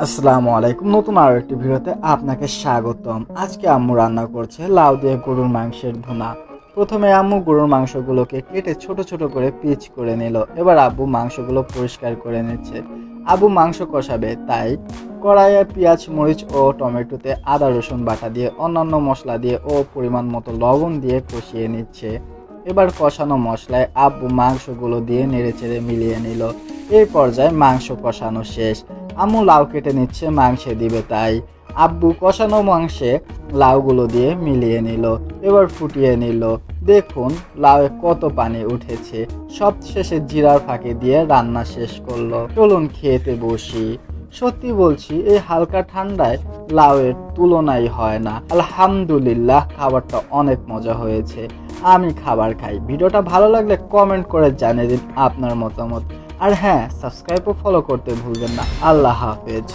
আসসালামু আলাইকুম। নতুন আরো একটি ভিডিওতে আপনাকে স্বাগতম। আজকে আম্মু রান্না করছে লাউ দিয়ে গরুর মাংসের ভুনা। প্রথমে আম্মু গরুর মাংসগুলোকে কেটে ছোট ছোট করে পিচ করে নিল। এবার আব্বু মাংসগুলো পরিষ্কার করে নিচ্ছে। আব্বু মাংস কষাবে, তাই কড়াইয়ে পেঁয়াজ, মরিচ ও টমেটোতে আদা রসুন বাটা দিয়ে অন্যান্য মশলা দিয়ে ও পরিমাণ মতো লবণ দিয়ে কষিয়ে নিচ্ছে। এবার কষানো মশলায় আব্বু মাংসগুলো দিয়ে নেড়েচেড়ে মিলিয়ে নিল। এই পর্যায়ে মাংস কষানো শেষ। আম্মু লাউ কেটে নিচ্ছে, মাংসে দিবে, তাই আব্বু কষানো মাংসে লাউগুলো দিয়ে মিলিয়ে নিল। এবার ফুটিয়ে নিল। দেখুন লাউয়ে কত পানি উঠেছে। সব শেষে জিরার ফাঁকি দিয়ে রান্না শেষ করলো। চলুন খেতে বসি। সত্যি বলছি, এই হালকা ঠান্ডায় লাউয়ের তুলনাই হয় না। আলহামদুলিল্লাহ, খাবারটা অনেক মজা হয়েছে। আমি খাবার খাই। ভিডিওটা ভালো লাগলে কমেন্ট করে জানিয়ে দিন আপনার মতামত। আর হ্যাঁ, সাবস্ক্রাইব ও ফলো করতে ভুলবেন না। আল্লাহ হাফেজ।